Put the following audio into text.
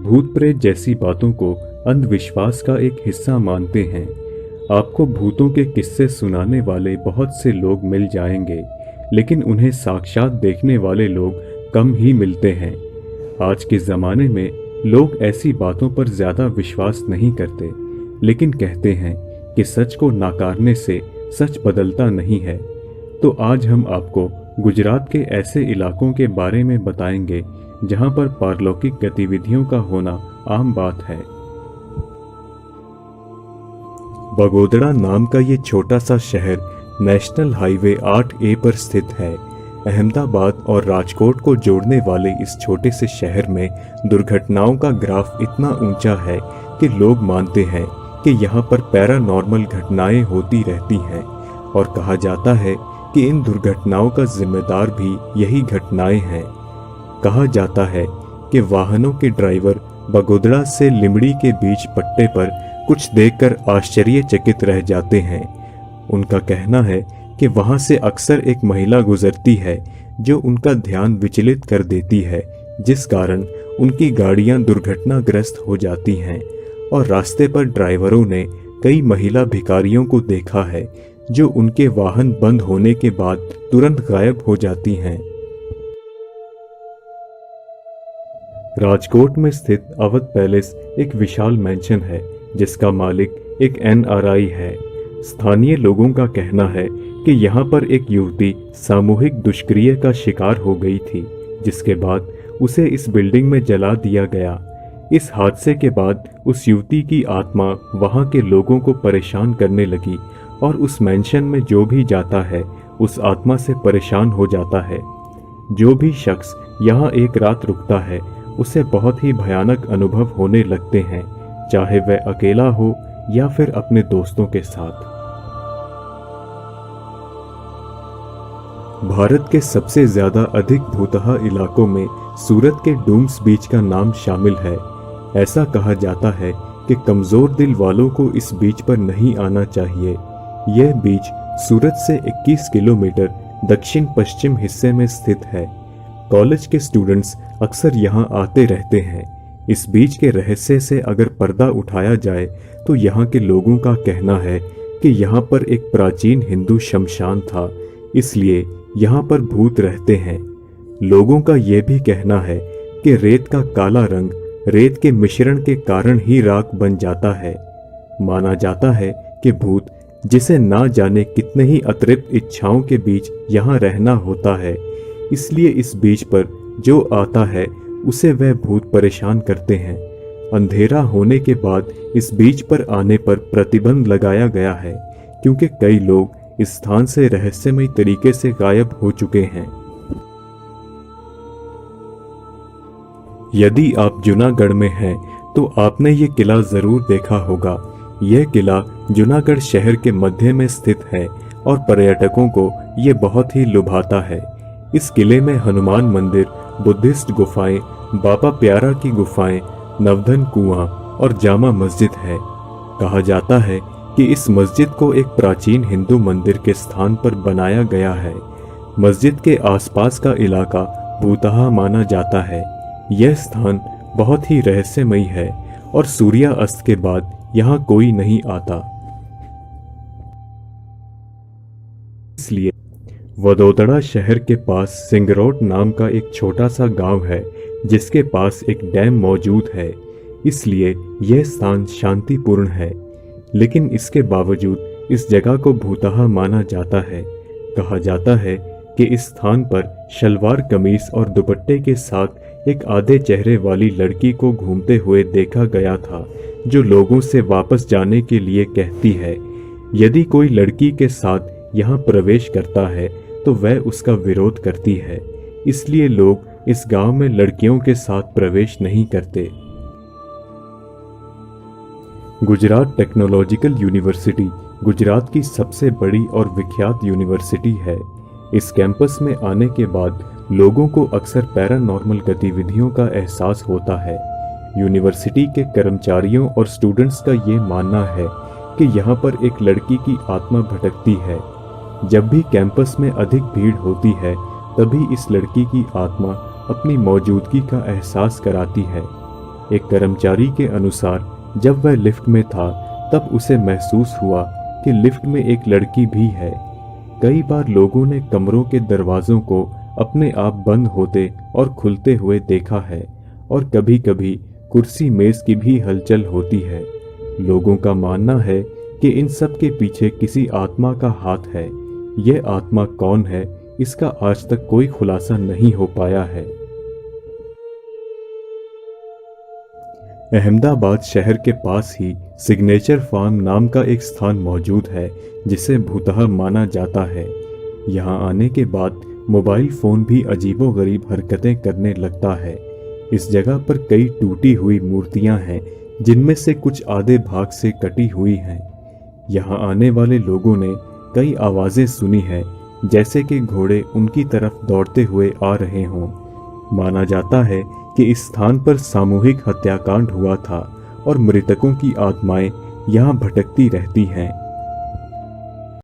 भूत प्रेत जैसी बातों को अंधविश्वास का एक हिस्सा मानते हैं। आपको भूतों के किस्से सुनाने वाले बहुत से लोग मिल जाएंगे, लेकिन उन्हें साक्षात देखने वाले लोग कम ही मिलते हैं। आज के ज़माने में लोग ऐसी बातों पर ज़्यादा विश्वास नहीं करते, लेकिन कहते हैं कि सच को नकारने से सच बदलता नहीं है। तो आज हम आपको गुजरात के ऐसे इलाकों के बारे में बताएंगे जहां पर पारलौकिक गतिविधियों का होना आम बात है। बगोदड़ा नाम का ये छोटा सा शहर नेशनल हाईवे 8A पर स्थित है। अहमदाबाद और राजकोट को जोड़ने वाले इस छोटे से शहर में दुर्घटनाओं का ग्राफ इतना ऊंचा है कि लोग मानते हैं कि यहाँ पर पैरानॉर्मल घटनाएं होती रहती हैं, और कहा जाता है कि इन दुर्घटनाओं का जिम्मेदार भी यही घटनाएं हैं। कहा जाता है कि वाहनों के ड्राइवर बगोदड़ा से लिमड़ी के बीच पट्टे पर कुछ देखकर आश्चर्यचकित रह जाते हैं। उनका कहना है कि वहां से अक्सर एक महिला गुजरती है जो उनका ध्यान विचलित कर देती है, जिस कारण उनकी गाड़ियां दुर्घटनाग्रस्त हो जाती हैं। और रास्ते पर ड्राइवरों ने कई महिला भिखारियों को देखा है जो उनके वाहन बंद होने के बाद तुरंत गायब हो जाती हैं। राजकोट में स्थित अवध पैलेस एक विशाल मैंशन है जिसका मालिक एक NRI है। स्थानीय लोगों का कहना है कि यहाँ पर एक युवती सामूहिक दुष्क्रिया का शिकार हो गई थी, जिसके बाद उसे इस बिल्डिंग में जला दिया गया। इस हादसे के बाद उस युवती की आत्मा वहाँ के लोगों को परेशान करने लगी और उस मैंशन में जो भी जाता है उस आत्मा से परेशान हो जाता है। जो भी शख्स यहाँ एक रात रुकता है उसे बहुत ही भयानक अनुभव होने लगते हैं, चाहे वह अकेला हो या फिर अपने दोस्तों के साथ। भारत के सबसे ज्यादा अधिक भूतहा इलाकों में सूरत के डूम्स बीच का नाम शामिल है। ऐसा कहा जाता है कि कमजोर दिल वालों को इस बीच पर नहीं आना चाहिए। यह बीच सूरत से 21 किलोमीटर दक्षिण पश्चिम हिस्से में स्थित है। कॉलेज के स्टूडेंट्स अक्सर यहाँ आते रहते हैं। इस बीच के रहस्य से अगर पर्दा उठाया जाए तो यहाँ के लोगों का कहना है कि यहाँ पर एक प्राचीन हिंदू शमशान था, इसलिए यहाँ पर भूत रहते हैं। लोगों का यह भी कहना है कि रेत का काला रंग रेत के मिश्रण के कारण ही राख बन जाता है। माना जाता है कि भूत, जिसे ना जाने कितने ही अतिरिक्त इच्छाओं के बीच यहाँ रहना होता है, इसलिए इस बीच पर जो आता है उसे वह भूत परेशान करते हैं। अंधेरा होने के बाद इस बीच पर आने पर प्रतिबंध लगाया गया है, क्योंकि कई लोग इस स्थान से रहस्यमय तरीके से गायब हो चुके हैं। यदि आप जूनागढ़ में हैं तो आपने ये किला जरूर देखा होगा। यह किला जूनागढ़ शहर के मध्य में स्थित है और पर्यटकों को ये बहुत ही लुभाता है। इस किले में हनुमान मंदिर, बुद्धिस्ट गुफाएं, बाबा प्यारा की गुफाएं, नवधन कुआं और जामा मस्जिद है। कहा जाता है कि इस मस्जिद को एक प्राचीन हिंदू मंदिर के स्थान पर बनाया गया है। मस्जिद के आसपास का इलाका भूतहा माना जाता है। यह स्थान बहुत ही रहस्यमयी है और सूर्यास्त के बाद यहाँ कोई नहीं आता। इसलिए वडोदरा शहर के पास सिंगरौट नाम का एक छोटा सा गांव है जिसके पास एक डैम मौजूद है, इसलिए यह स्थान शांतिपूर्ण है। लेकिन इसके बावजूद इस जगह को भूतहा माना जाता है। कहा जाता है कि इस स्थान पर शलवार कमीज और दुपट्टे के साथ एक आधे चेहरे वाली लड़की को घूमते हुए देखा गया था, जो लोगों से वापस जाने के लिए कहती है। यदि कोई लड़की के साथ यहाँ प्रवेश करता है तो वह उसका विरोध करती है, इसलिए लोग इस गांव में लड़कियों के साथ प्रवेश नहीं करते। गुजरात टेक्नोलॉजिकल यूनिवर्सिटी गुजरात की सबसे बड़ी और विख्यात यूनिवर्सिटी है। इस कैंपस में आने के बाद लोगों को अक्सर पैरानॉर्मल गतिविधियों का एहसास होता है। यूनिवर्सिटी के कर्मचारियों और स्टूडेंट्स का ये मानना है कि यहाँ पर एक लड़की की आत्मा भटकती है। जब भी कैंपस में अधिक भीड़ होती है तभी इस लड़की की आत्मा अपनी मौजूदगी का एहसास कराती है। एक कर्मचारी के अनुसार जब वह लिफ्ट में था तब उसे महसूस हुआ कि लिफ्ट में एक लड़की भी है। कई बार लोगों ने कमरों के दरवाजों को अपने आप बंद होते और खुलते हुए देखा है और कभी-कभी कुर्सी मेज की भी हलचल होती है। लोगों का मानना है कि इन सब के पीछे किसी आत्मा का हाथ है। यह आत्मा कौन है, इसका आज तक कोई खुलासा नहीं हो पाया है। अहमदाबाद शहर के पास ही सिग्नेचर फार्म नाम का एक स्थान मौजूद है जिसे भूतहा माना जाता है। यहाँ आने के बाद मोबाइल फोन भी अजीबोगरीब हरकतें करने लगता है। इस जगह पर कई टूटी हुई मूर्तियां हैं जिनमें से कुछ आधे भाग से कटी हुई हैं। यहाँ आने वाले लोगों ने कई आवाजें सुनी हैं, जैसे कि घोड़े उनकी तरफ दौड़ते हुए आ रहे हों। माना जाता है कि इस स्थान पर सामूहिक हत्याकांड हुआ था और मृतकों की आत्माएं यहाँ भटकती रहती हैं।